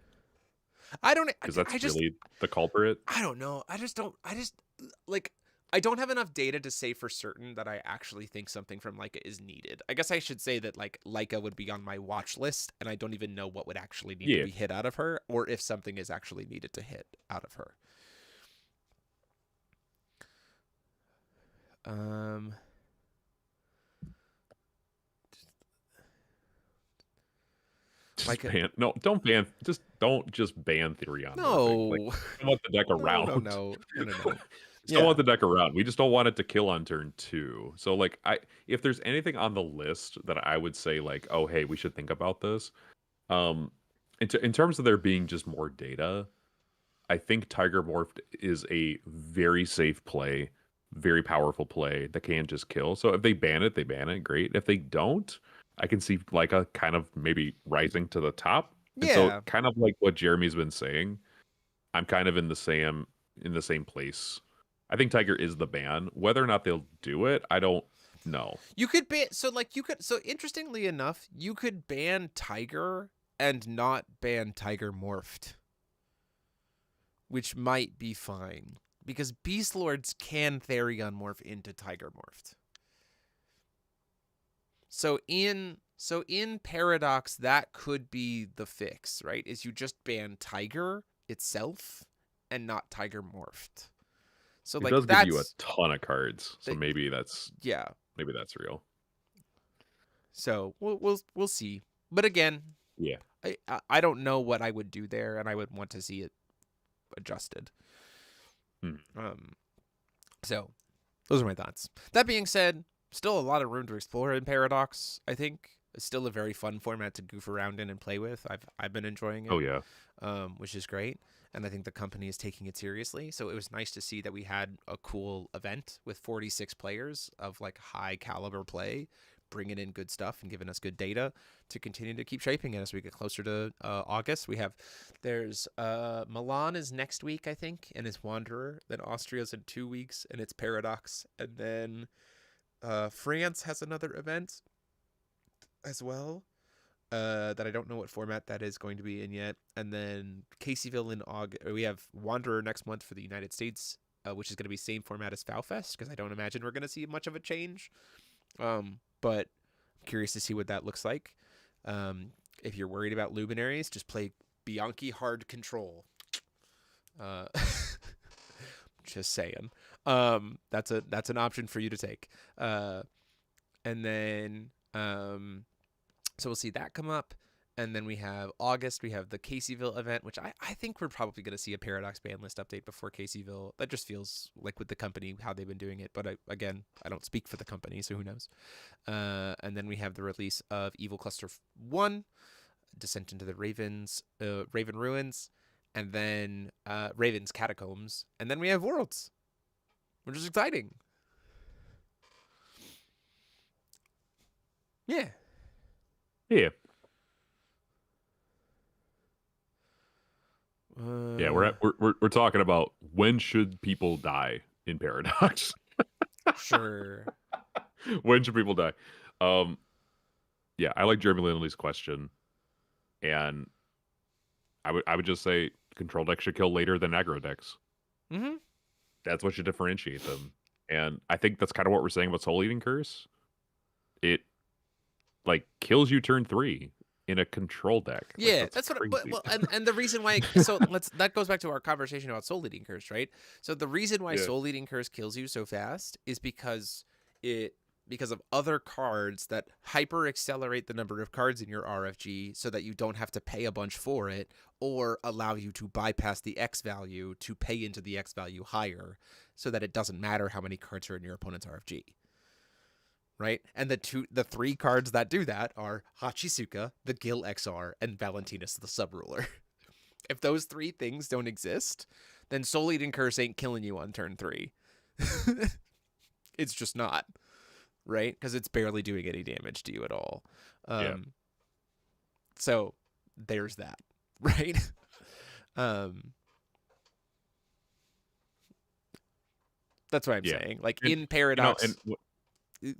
I don't. because I that's just. really the culprit. I don't know. I just don't. I just like. I don't have enough data to say for certain that I actually think something from Leica is needed. I guess I should say that like Leica would be on my watch list, and I don't even know what would actually need to Yeah. be hit out of her, or if something is actually needed to hit out of her. Um, Just Leica. ban. No, don't ban. Don't just ban theory on morphing. Like, No, I want the deck no, no, around. no, no, no, no. Still Yeah, want the deck around. We just don't want it to kill on turn 2. So like if there's anything on the list that I would say like, oh hey, we should think about this. Um in terms of there being just more data, I think Tiger Morphed is a very safe play, very powerful play that can just kill. So if they ban it, they ban it. Great. If they don't, I can see like a kind of maybe rising to the top. And so yeah. kind of like what Jeremy's been saying, I'm kind of in the same place. I think Tiger is the ban. Whether or not they'll do it, I don't know. You could ban so interestingly enough, you could ban Tiger and not ban Tiger Morphed, which might be fine because Beast Lords can Therion morph into Tiger Morphed. So in Paradox, that could be the fix, right? Is you just ban Tiger itself and not Tiger Morphed. So It like does give you a that's ton of cards, so uh, yeah. maybe that's real. So we'll see. But again, Yeah. I don't know what I would do there, and I would want to see it adjusted. Hmm. Um, so those are my thoughts. That being said, still a lot of room to explore in Paradox. I think it's still a very fun format to goof around in and play with. I've been enjoying Oh it, yeah. which is great. And I think the company is taking it seriously. So it was nice to see that we had a cool event with 46 players of like high caliber play, bringing in good stuff and giving us good data to continue to keep shaping it as we get closer to August. There's Milan is next week, I think, and it's Wanderer. Then Austria's in 2 weeks, and it's Paradox. And then France has another event as well, that I don't know what format that is going to be in yet. And then Caseyville in August. We have Wanderer next month for the United States, which is going to be same format as FowFest, because I don't imagine we're going to see much of a change. But I'm curious to see what that looks like. If you're worried about luminaries, just play Bianchi Hard Control. Uh, just saying. That's an option for you to take. And then so we'll see that come up. And then we have August. We have the Caseyville event, which I think we're probably going to see a Paradox ban list update before Caseyville. That just feels like with the company, how they've been doing it. But I don't speak for the company, so who knows? And then we have the release of Evil Cluster 1, Descent into the Raven Ruins, and then Raven's Catacombs. And then we have Worlds, which is exciting. Yeah. Yeah. Yeah, Uh, we're talking about when should people die in Paradox? sure. When should people die? Um, yeah, I like Jeremy Lindley's question, and I would just say control decks should kill later than aggro decks. Mm-hmm. That's what should differentiate them. And I think that's kind of what we're saying about Soul Eating Curse. It like kills you turn 3 in a control deck. Like Yeah, that's that's what. crazy. Well, and the reason why. So that goes back to our conversation about Soul Eating Curse, right? So the reason why Yeah. Soul Eating Curse kills you so fast is it because of other cards that hyper accelerate the number of cards in your RFG, so that you don't have to pay a bunch for it, or allow you to bypass the X value to pay into the X value higher, so that it doesn't matter how many cards are in your opponent's RFG. Right? And the three cards that do that are Hachisuka, the Gil XR, and Valentinus the Subruler. If those three things don't exist, then Soul Eating Curse ain't killing you on turn 3. It's just not, right? Because it's barely doing any damage to you at all. Yeah. So there's that, right? That's what I'm Yeah. saying. Like And in Paradox, and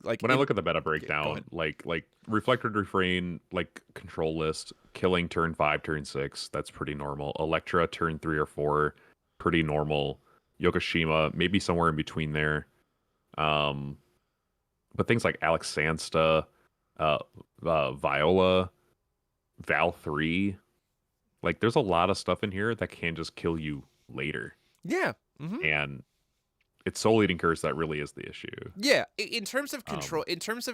like when I in. look at the meta Okay, go breakdown, ahead. like Reflected Refrain, like control list, killing turn 5, turn 6, that's pretty normal. Electra turn 3 or 4, pretty normal. Yokoshima, maybe somewhere in between there. Um, but things like Alex Sansta, uh, Viola, Val 3, like there's a lot of stuff in here that can just kill you later. Yeah. Mm-hmm. And it's Soul Eating Curse that really is the issue. Yeah, in terms of Um,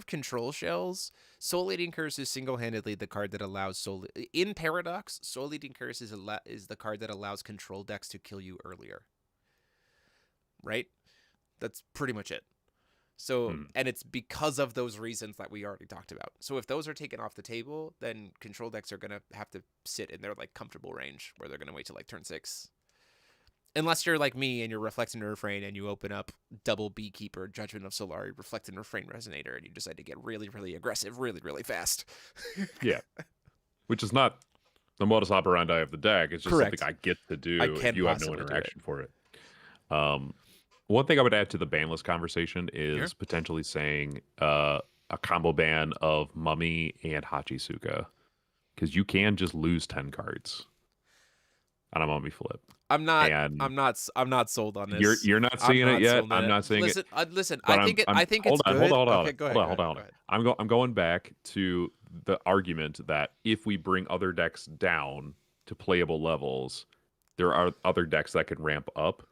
control shells, Soul Eating Curse is single-handedly the card that allows Soul in Paradox. Soul Eating Curse is the card that allows control decks to kill you earlier. Right? That's pretty much it. So, hmm, and it's because of those reasons that we already talked about. So if those are taken off the table, then control decks are gonna have to sit in their like comfortable range where they're gonna wait till like turn 6. Unless you're like me and you're Reflect and Refrain and you open up double Beekeeper, Judgment of Solari, Reflect and Refrain Resonator, and you decide to get really, really aggressive really, really fast. yeah, which is not the modus operandi of the deck. It's just something Correct. I get to I do if can't you have no possibly do it. interaction for it. Um, one thing I would add to the banlist conversation Here? is potentially saying a combo ban of Mummy and Hachisuka, because you can just lose 10 cards on a Mummy flip, I'm not. and I'm not sold on you're this. you're not I'm seeing it not yet. sold on I'm it. not seeing it, Listen. but I I'm think hold it's on, hold good. on, hold on, Okay, go hold ahead. on, Go hold ahead. on. Go ahead. I'm going back to the argument that if we bring other decks down to playable levels, there are other decks that can ramp up.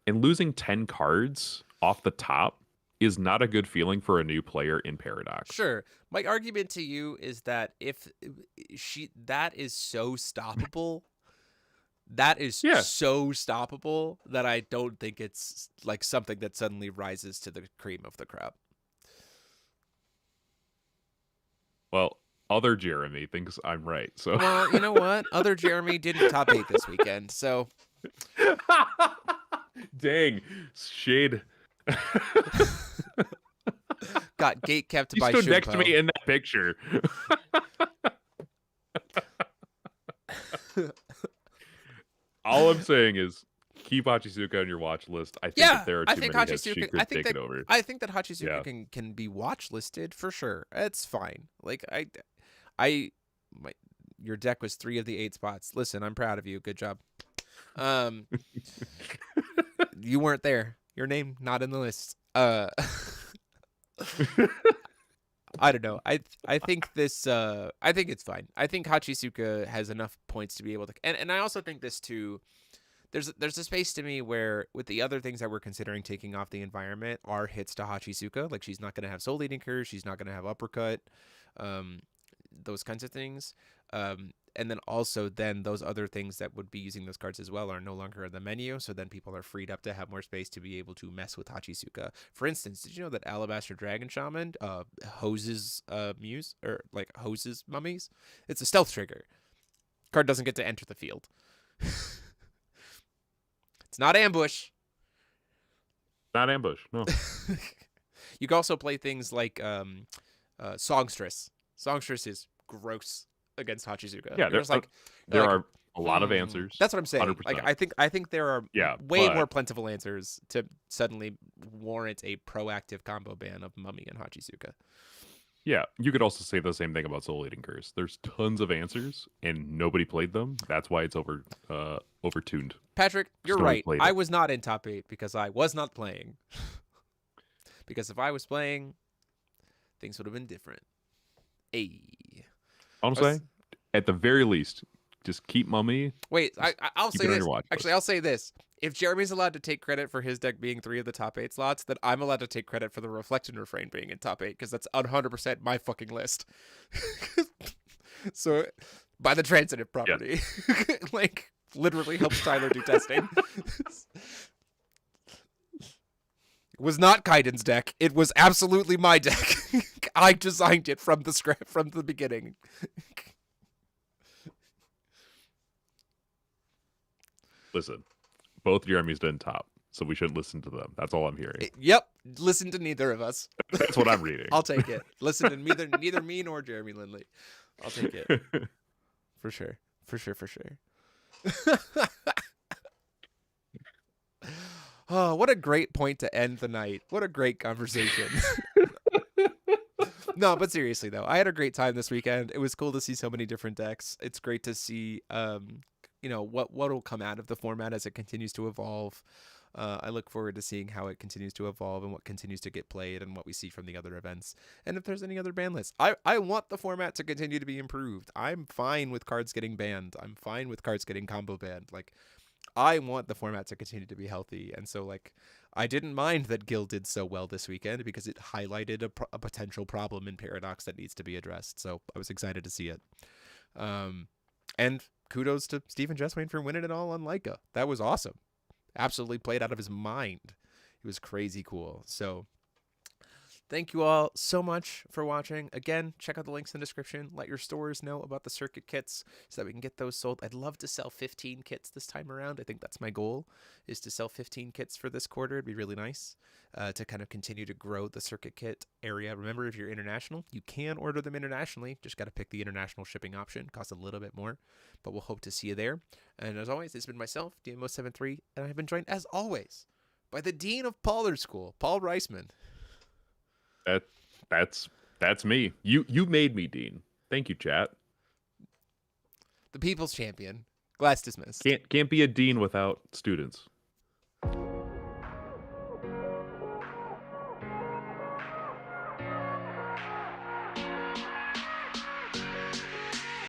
And losing 10 cards off the top is not a good feeling for a new player in Paradox. Sure. My argument to you is that if that is so stoppable, that is Yeah. so stoppable that I don't think it's like something that suddenly rises to the cream of the crop. Well, other Jeremy thinks I'm right. So Well, you know what? Other Jeremy didn't top 8 this weekend, so dang, shade. got gate kept He by stood next to Shunpo. me in that picture. All I'm saying is keep Hachisuka on your watch list. I think if Yeah, there are I too think many hits, she Hachisuka. could take it over. I think that Hachisuka Yeah. can be watch listed for sure. It's fine. Like I my your deck was 3 of the 8 spots. Listen, I'm proud of you. Good job. Um, you weren't there. Your name not in the list. I don't know. I think this. I think it's fine. I think Hachisuka has enough points to be able to, and I also think this too. There's a space to me where with the other things that we're considering taking off the environment are hits to Hachisuka. Like she's not going to have Soul Eating Curse. She's not going to have Uppercut. Um, those kinds of things. And then also then those other things that would be using those cards as well are no longer in the menu. So then people are freed up to have more space to be able to mess with Hachisuka. For instance, did you know that Alabaster Dragon Shaman hoses Muse or like hoses mummies? It's a stealth trigger. Card doesn't get to enter the field. It's not ambush. Not ambush. No. You can also play things like Songstress. Songstress is gross against Hachizuka. Yeah, You're just like, there are a lot of hmm. answers. That's what I'm saying. Like 100%. I think there are Yeah, way more but plentiful answers to suddenly warrant a proactive combo ban of Mummy and Hachizuka. yeah, you could also say the same thing about Soul Eating Curse. There's tons of answers and nobody played them. That's why it's overtuned. Patrick, 'Cause you're nobody right. played I it. was not in top 8 because I was not playing. Because if I was playing, things would have been different. Hey. All I'm saying, at the very least, just keep Mummy. Wait, I'll keep say it on this. your watch list. Actually, I'll say this. If Jeremy's allowed to take credit for his deck being 3 of the top 8 slots, then I'm allowed to take credit for the Reflect and Refrain being in top 8 because that's 100% my fucking list. So, by the transitive property, like literally helps Tyler do testing. It was not Kaiden's deck. It was absolutely my deck. I designed it from the script from the beginning. Listen, both Jeremy's done top, so we shouldn't listen to them. That's all I'm hearing. Yep. Listen to neither of us. That's what I'm reading. I'll take it. Listen to neither me nor Jeremy Lindley. I'll take it. For sure. For sure. For sure. Oh, what a great point to end the night. What a great conversation. No, but seriously though, I had a great time this weekend. It was cool to see so many different decks. It's great to see what will come out of the format as it continues to evolve. I look forward to seeing how it continues to evolve and what continues to get played and what we see from the other events. And if there's any other ban lists, I want the format to continue to be improved. I'm fine with cards getting banned. I'm fine with cards getting combo banned. Like, I want the format to continue to be healthy. And so, like, I didn't mind that Gil did so well this weekend because it highlighted a potential problem in Paradox that needs to be addressed. So I was excited to see it. And kudos to Stephen Jeswain for winning it all on Leica. That was awesome. Absolutely played out of his mind. It was crazy cool. So thank you all so much for watching. Again, check out the links in the description. Let your stores know about the circuit kits so that we can get those sold. I'd love to sell 15 kits this time around. I think that's my goal, is to sell 15 kits for this quarter. It'd be really nice to kind of continue to grow the circuit kit area. Remember, if you're international, you can order them internationally. Just got to pick the international shipping option. Costs a little bit more, but we'll hope to see you there. And as always, it's been myself, DMO73, and I've been joined, as always, by the Dean of Pollard School, Paul Reisman. That's me. You made me Dean. Thank you, chat. The people's champion. Glass dismissed. Can't be a dean without students.